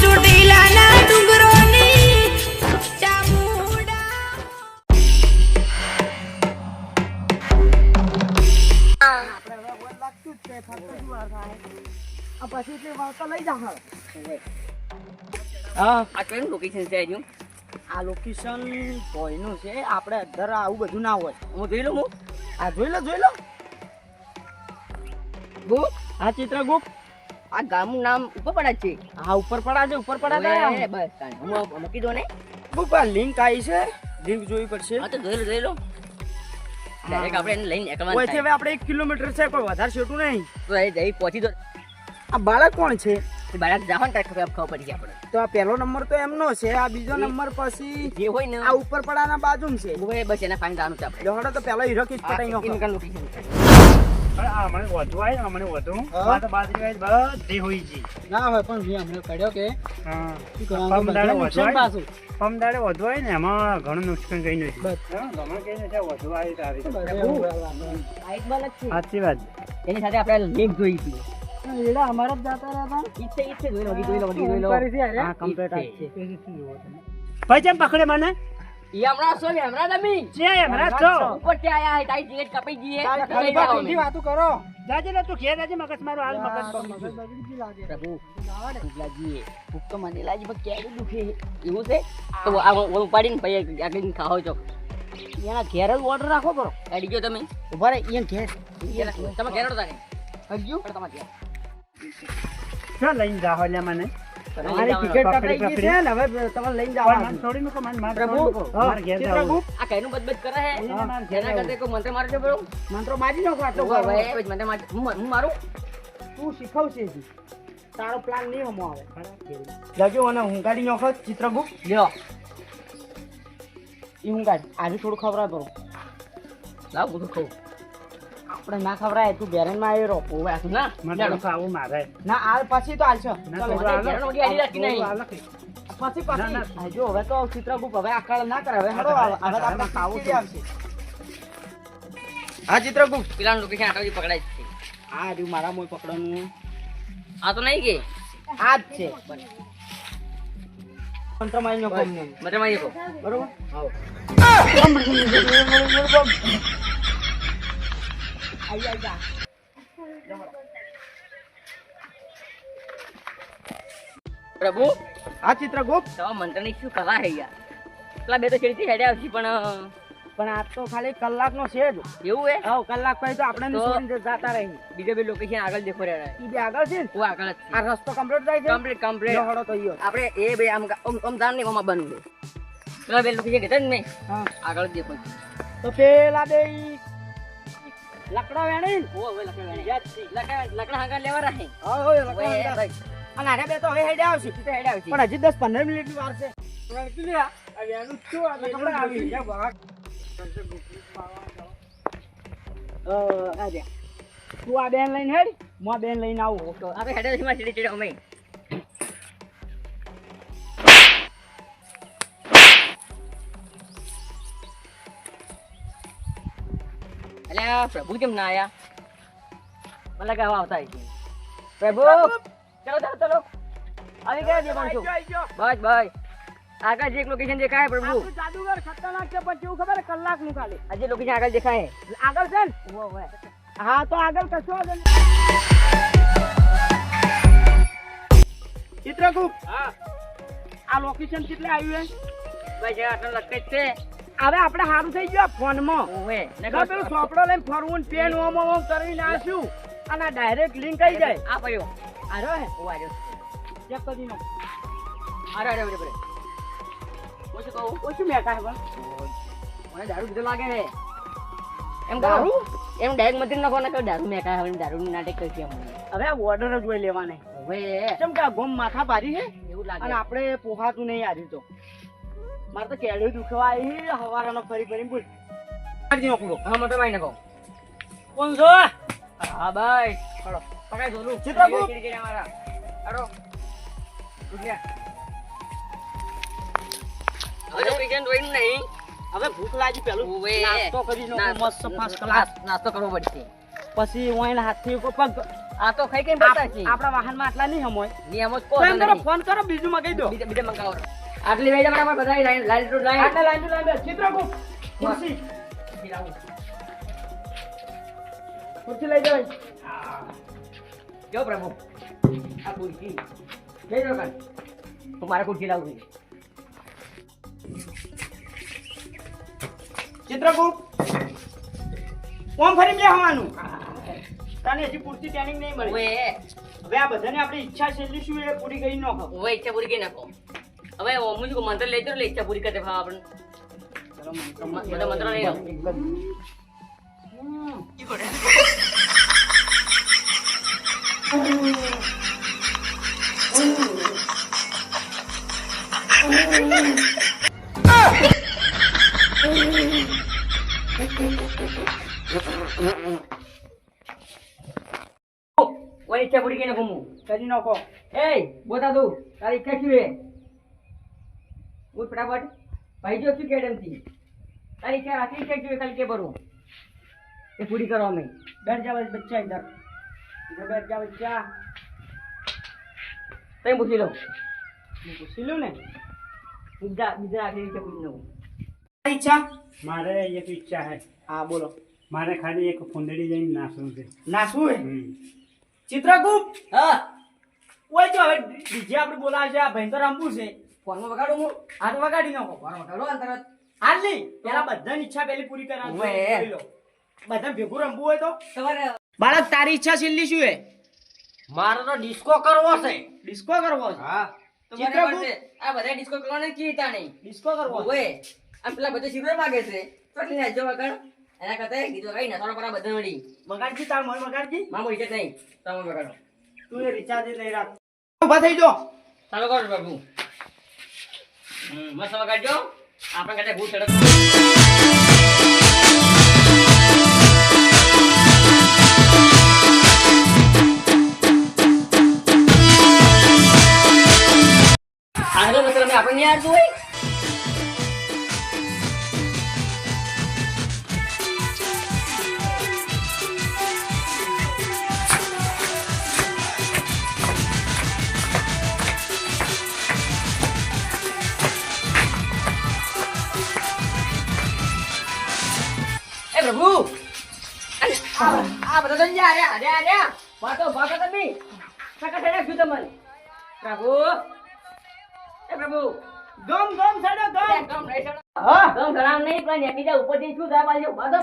ચોટીલાના ડુંગરોની ચામુંડા આ કયું લોકેશન છે એનું? આ લોકેશન ભોયનું છે. આપણે અધર આવું બધું ના હોય. હું જોઈ લઉં. આ જોઈ લો ગુપ આ ચિત્રગુપ્ત. આ ગામનું નામ ઉપર પડે છે. હા ઉપર પડા છે. ઓય, બસ તાણ. હું મૂકી દો ને. ગુપ આ લિંક આવી છે. લિંક જોવી પડશે. હા તો જોઈ લો ડાયરેક્ટ આપણે એને લઈને નીકળવાનું ઓયથી થાય. હવે આપણે 1 કિલોમીટર છે. કોઈ વધારે છેટું નહીં. તો એ જઈ પહોંચી દો. આ બાળક કોણ છે? બાળક જાવ ને ત્યારે ખબર પડી જાય આપણે. તો આ પહેલો નંબર તો એમનો છે. આ બીજો નંબર પછી જે હોય ને આ ઉપર પડાના બાજુમાં છે. ઓય, બસ એને ફાઈન જવાનું છે આપણે. જોડો તો પહેલો હીરો કિસ પટાઈ નાખો. ઇનકમ લોકેશન બધી હોય છે. ના હોય પણ મેં હમણાં કર્યો કે હા. શું કરવાનું? પમદાડે બધું નુકસાન પાછું. પમદાડે વધુ હોય ને એમાં ઘણું નુકસાન કઈ નથી. બસ. ઘણું કઈ નથી વધુ આવી તારી. આઈટ બાલક છે. સાચી વાત. એની સાથે આપણે લેક જોઈ હતી. એડા અમારા જ જાતા રહ્યા હતા. ઈચ્છે જોઈ લો. ઓમકારી છે અરે. હા, complete ઈ જ છે. ભાઈ કેમ પકડે મને? ઈ હમણાં શું છે? હમણાં તમે છે હમણાં છો. ઉપર ત્યાં આયા હે તારી ટિકિટ કપાઈ ગઈ હે. તારી લઈ ખાલી જાઓ ઊંધી અમે. વાતો કરો. જાજે ને તું ઘેર જાજે મગજ મારો હાલ મગજ મગજ બગડી લાગે. પ્રભુ ભૂખ લાગી હે. ભૂખ તો મને લાગી પણ ક્યારે દુખે હે? એવું છે તો આ ઓલું પાડીને પછી આગળ ખાઓ છો. એના ઘેર જ ઓર્ડર રાખો કરો. ગાડી ગયો તમે ઉભા રહે અહીંયા ઘેર. તમે ઘેર હતા ને હજુ પણ તમારે ઘેર. ક્યાં લઈને જાવ એટલે મને? મારી ટિકિટ કટાઈ ગઈ છે ને હવે તમે લઈને જાવ. મને છોડી મૂકો મને મારે પ્રભુ, છોડી મૂકો. મારે ઘેર જાવું. ચિત્રગુપ્ત આ કઈનું બદબદ કરે હે હા, મારે ઘેર જેના કરતા કોઈ મંત્ર મારજો બરો મંત્રો મારી નાખો આટલો ઓય કરો. ભાઈ મંત્ર માર હું મારું તું શીખવશે જી. તારો પ્લાન નહીં હમો આવે. જજો અને હુંગાડી નાખો ચિત્રગુપ્ત. લ્યો ઈ હુંગાડ આજે થોડું ખવડાવ કરો. લાવ બધું ખાઉં. આપણે ના ખવડાય તું બેરનમાં આવી રહો. ઓય આ ના મને તો ખાવું મારે. ના આ પછી તો હાલશો. ના, ચાલો, થોડું હાલો. ઘેરનો વગી આડી રાખી નહીં. થોડું હાલો. પછી ના, પછી ના. હા, જો હવે તો ચિત્રગુપ્ત હવે આકળ ના કરે. હવે હેડો હવે તો આપણે ખાવું છે. હા ચિત્રગુપ્ત. પેલાનું લોકેશન આટલી પકડાય જ છે. આ રહ્યું મારા મોય પકડવાનું. આ તો નહીં કે આ જ છે. મંત્ર મારી નાખો અમને. મંત્ર મારી કહો બરોબર. પ્રભુ આ ચિત્રગુપ્ત. તો મંત્રની શું કલા હે યાર. પેલા બે તો છેડતી હેડે આવશે પણ પણ આ તો ખાલી કલાકનો છે જ. એવું હે હા કલાક પછી તો આપણે તો- છોડીને જતા રહી. બીજો બે લોકેશન આગળ દેખો રહ્યા ઈ બે આગળ છે ને. હું આગળ જ આ રસ્તો કમ્પ્લીટ થાય છે. કમ્પ્લીટ કમ્પ્લીટ લો, હેડો તો ઈયો. આપણે એ બે આમ આમ ધામ નહીં આમ બનવું છે પેલા બે લોકેશન કહેતા જ નહીં હા આગળ જ દેખો તો પેલા બે ઈ લકડા વેણી ને? ઓ હવે લકડા આગળ લેવા રહે હા હોય લકડા ઓય, વેણી. ભાઈ, અને આને બે તો હવે હેડે આવશે. ઈ તો હેડે આવશે પણ હજી 10-15 મિનિટની વાર છે. વેણકી લે. આ વેણું જ છું. આ લકડા આવી ગયા ભાગ. આ જા. તું આ બેન લઈને હેડ. હું આ બેન લઈને આવું. તો આપણે હેડે છે માં ચીડે ચીડે અમે અલ્યા પ્રભુ કેમ ના આયા મને કે આવતા છે પ્રભુ ચલો ચલો ચલો આવી ગયા છે પણ આઈ ગયો. બસ બસ આગળ જે એક લોકેશન દેખાય પ્રભુ આપણું જાદુગર ખતરનાક છે પણ કેવું ખબર કલાકનું ખાલી આજે લોકેશન આગળ દેખાય આગળ છે ને. હા તો આગળ કશો વાંધો નહીં. ચિત્રગુપ્ત હા આ લોકેશન કેટલે આવ્યું ભાઈ જે આટલા લટકે જ છે હવે આપણે સારું થઈ ગયું ફોનમાં. ઓવે પેલું ચોપડો લઈને ફરવું ને પેન ઓમ ઓમ કરી નાખ્યું અને ડાયરેક્ટ લિંક આવી જાય. આ પડ્યો આ રહ્યો હે ઓ આર્યો ચેક કરી નાખો. અરે અરે અરે અરે હું શું કહું ઓછું મેકા હે પણ. મને દારૂ પીધો લાગે છે એમ દારૂ? દારૂ એમ ડાયરેક્ટ મતી નાખો ને કે દારૂ મેકા હવે દારૂનું નાટક કરશે અમને હવે આ ઓર્ડર જ હોય લેવાને. હવે કેમ કે આ ગોમ માથા ભારી છે એવું અને લાગે આપણે પોહાતું નહીં હારી તો. મારે તો કેળું દુખવા આવી હવારાનો ફરી ફરી બોલ. કાઢી નાખું. હા મોટો ભાઈ નાખો કોણ છો? હા ભાઈ ચલો પકડાઈ જોલું ચિત્રગુપ્ત. ચીડી મારા અડો ઉઠ્યા હવે લોકેશન જોઈને નહીં હવે ભૂખ લાગી પેલું ઓવે. નાસ્તો કરી નાખો મસ્ત ફર્સ્ટ ક્લાસ. નાસ્તો કરવો પડશે પછી વાઈન હાથથી ઉપર પગ આ તો ખાઈ કઈ બતાશી આપણા વાહનમાં આટલા નહીં હમોય નિયમો જ તો કહો એમ કરો ફોન કરો બીજું મગાઈ દો બીજે મંગાવો આટલી વેજ અમારા બધા લાઈન આટલા લાઈન ચિત્રગુપ્ત ખુરશી ખુરશી લઈ જાવ જો પ્રભુ આ ખુરશી લઈ જાઓ કાન તો મારે ખુરશી લાવવી ચિત્રગુપ્ત ઓમ ફરી બે હવાનું તને હજી પૂરતી ટ્રેનિંગ નહીં મળી ઓએ હવે આ બધાને આપણી ઈચ્છા છેલ્લી શું એ પૂરી કરી નાખો ઓએ ઈચ્છા પૂરી કરી નાખો હવે મુજે કો મંત્ર લેજો એટલે ઈચ્છા પૂરી કરતે ભાવ આપણે બધા મંત્ર લઈ લો ઓય ઈચ્છા પૂરી કરીને ઘૂમું કરી નાખો એ બોતા તું તારી ઈચ્છા શું હે ઉઠ ફટાફટ ભાઈ જો શું કેડમ થી તારી ઈચ્છા આખી ઈચ્છા શું હે ખાલી કે ભરું એ પૂરી કરો અમે બેઠ જાવ બચ્ચા ઇધર ઇધર બેઠ જાવ બચ્ચા તઈ પૂછી લો હું પૂછી લઉં ને બીજા આખી ઈચ્છા પૂછી લઉં ઈચ્છા મારે એક ઈચ્છા હે હા બોલો મારે ખાલી એક ફૂંદડી જઈને નાસવું છે નાસવું હે હમ. ચિત્રગુપ્ત હા ઓય જો હવે ડીજે આપણે બોલાવે છે આ ભાઈ તો રમવું છે ફોનમાં વગાડું હું હાથ વગાડી નાખો ફોનમાં વગાડો અંતરત હાલ નહીં પેલા બધાની ઈચ્છા પેલી પૂરી કરવાની ઓવે. જોઈ લો. બધા ભેગું રમવું હોય તો તમારે બાળક તારી ઈચ્છા છેલ્લી શું હે મારો તો ડિસ્કો કરવો છે ડિસ્કો કરવો છે હા તો ચિત્રગુપ્ત. બરાબર છે આ બધા ડિસ્કો કરવાને ચીતા નહીં ડિસ્કો કરવો છે. ઓએ આ પેલા બધા શીરો માગે છે ચોટલી નાખજો વગર એના કરતા ગીતો કઈ ના પર બધા મળી વગાડજી તાર મોય વગાડજી મામો ઈચ્છા નહીં તમે વગાડો તું એ રિચાર્જ લઈ રાખ ઉભા થઈ જો ચાલો કરો બાબુ મસ્ત વગાડજો આપણે કદાચ ભૂત ચડક આગળ મતલબ આપણે નહીં આવતું હોય એ પ્રભુ આ બધા તો રહ્યા વાતો તમે સકા સડા શું તમને પ્રભુ એ પ્રભુ ગમ ગમ સડો ગમ ગમ રહી સડો હા ગમ સડા નહીં પણ બીજા ઉપરથી શું થાય પાછું વાતો